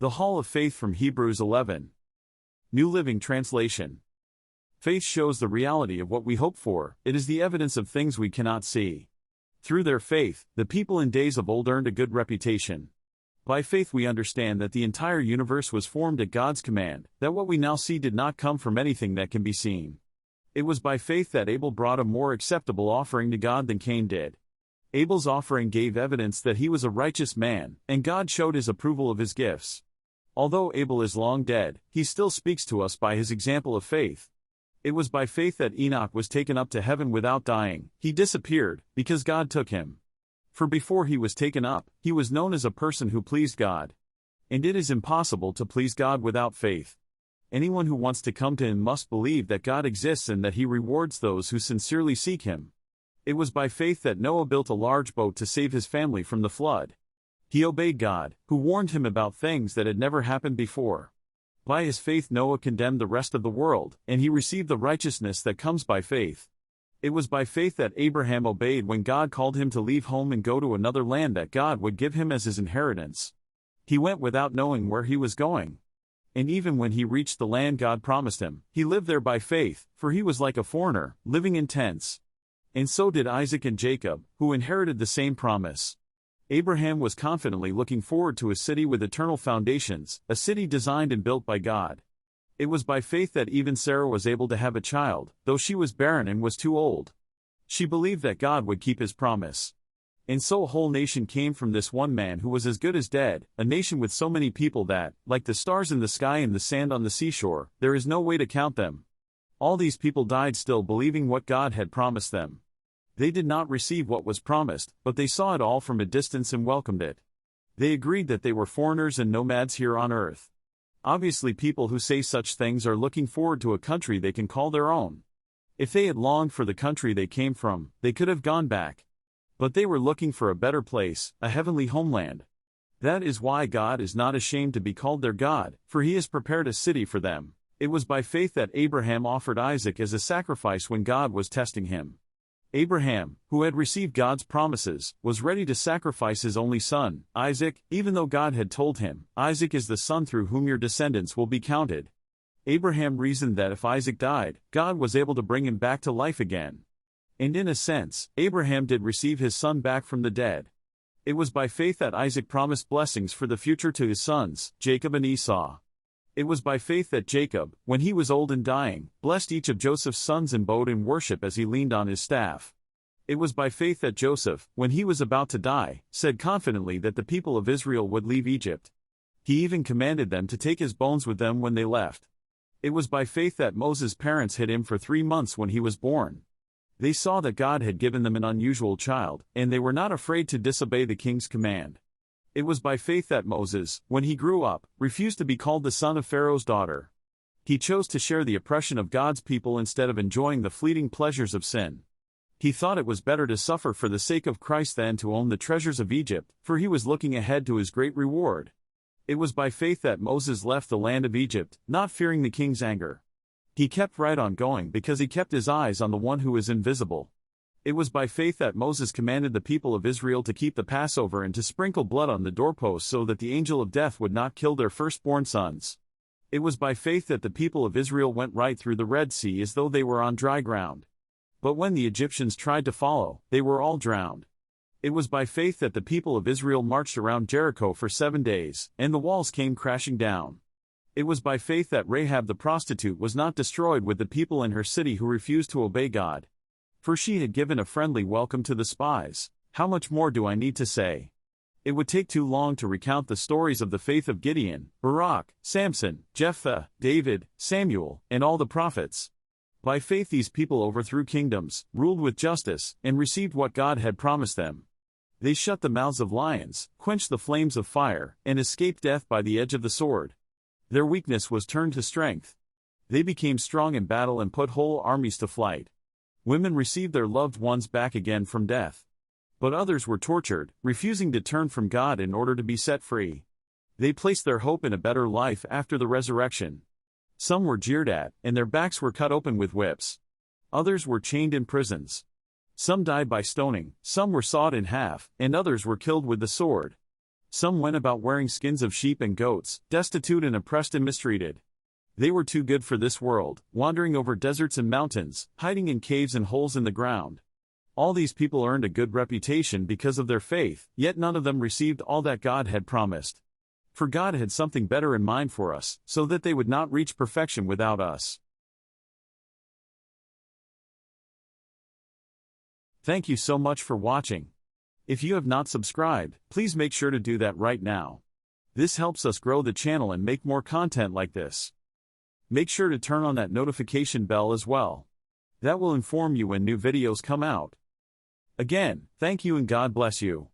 The Hall of Faith from Hebrews 11. New Living Translation. Faith shows the reality of what we hope for, it is the evidence of things we cannot see. Through their faith, the people in days of old earned a good reputation. By faith we understand that the entire universe was formed at God's command, that what we now see did not come from anything that can be seen. It was by faith that Abel brought a more acceptable offering to God than Cain did. Abel's offering gave evidence that he was a righteous man, and God showed his approval of his gifts. Although Abel is long dead, he still speaks to us by his example of faith. It was by faith that Enoch was taken up to heaven without dying. He disappeared, because God took him. For before he was taken up, he was known as a person who pleased God. And it is impossible to please God without faith. Anyone who wants to come to him must believe that God exists and that he rewards those who sincerely seek him. It was by faith that Noah built a large boat to save his family from the flood. He obeyed God, who warned him about things that had never happened before. By his faith Noah condemned the rest of the world, and he received the righteousness that comes by faith. It was by faith that Abraham obeyed when God called him to leave home and go to another land that God would give him as his inheritance. He went without knowing where he was going. And even when he reached the land God promised him, he lived there by faith, for he was like a foreigner, living in tents. And so did Isaac and Jacob, who inherited the same promise. Abraham was confidently looking forward to a city with eternal foundations, a city designed and built by God. It was by faith that even Sarah was able to have a child, though she was barren and was too old. She believed that God would keep his promise. And so a whole nation came from this one man who was as good as dead, a nation with so many people that, like the stars in the sky and the sand on the seashore, there is no way to count them. All these people died still believing what God had promised them. They did not receive what was promised, but they saw it all from a distance and welcomed it. They agreed that they were foreigners and nomads here on earth. Obviously people who say such things are looking forward to a country they can call their own. If they had longed for the country they came from, they could have gone back. But they were looking for a better place, a heavenly homeland. That is why God is not ashamed to be called their God, for he has prepared a city for them. It was by faith that Abraham offered Isaac as a sacrifice when God was testing him. Abraham, who had received God's promises, was ready to sacrifice his only son, Isaac, even though God had told him, "Isaac is the son through whom your descendants will be counted." Abraham reasoned that if Isaac died, God was able to bring him back to life again. And in a sense, Abraham did receive his son back from the dead. It was by faith that Isaac promised blessings for the future to his sons, Jacob and Esau. It was by faith that Jacob, when he was old and dying, blessed each of Joseph's sons and bowed in worship as he leaned on his staff. It was by faith that Joseph, when he was about to die, said confidently that the people of Israel would leave Egypt. He even commanded them to take his bones with them when they left. It was by faith that Moses' parents hid him for 3 months when he was born. They saw that God had given them an unusual child, and they were not afraid to disobey the king's command. It was by faith that Moses, when he grew up, refused to be called the son of Pharaoh's daughter. He chose to share the oppression of God's people instead of enjoying the fleeting pleasures of sin. He thought it was better to suffer for the sake of Christ than to own the treasures of Egypt, for he was looking ahead to his great reward. It was by faith that Moses left the land of Egypt, not fearing the king's anger. He kept right on going because he kept his eyes on the one who is invisible. It was by faith that Moses commanded the people of Israel to keep the Passover and to sprinkle blood on the doorposts so that the angel of death would not kill their firstborn sons. It was by faith that the people of Israel went right through the Red Sea as though they were on dry ground. But when the Egyptians tried to follow, they were all drowned. It was by faith that the people of Israel marched around Jericho for 7 days, and the walls came crashing down. It was by faith that Rahab the prostitute was not destroyed with the people in her city who refused to obey God. For she had given a friendly welcome to the spies. How much more do I need to say? It would take too long to recount the stories of the faith of Gideon, Barak, Samson, Jephthah, David, Samuel, and all the prophets. By faith these people overthrew kingdoms, ruled with justice, and received what God had promised them. They shut the mouths of lions, quenched the flames of fire, and escaped death by the edge of the sword. Their weakness was turned to strength. They became strong in battle and put whole armies to flight. Women received their loved ones back again from death. But others were tortured, refusing to turn from God in order to be set free. They placed their hope in a better life after the resurrection. Some were jeered at, and their backs were cut open with whips. Others were chained in prisons. Some died by stoning, some were sawed in half, and others were killed with the sword. Some went about wearing skins of sheep and goats, destitute and oppressed and mistreated. They were too good for this world, wandering over deserts and mountains, hiding in caves and holes in the ground. All these people earned a good reputation because of their faith, yet none of them received all that God had promised. For God had something better in mind for us, so that they would not reach perfection without us. Thank you so much for watching. If you have not subscribed, please make sure to do that right now. This helps us grow the channel and make more content like this. Make sure to turn on that notification bell as well. That will inform you when new videos come out. Again, thank you and God bless you.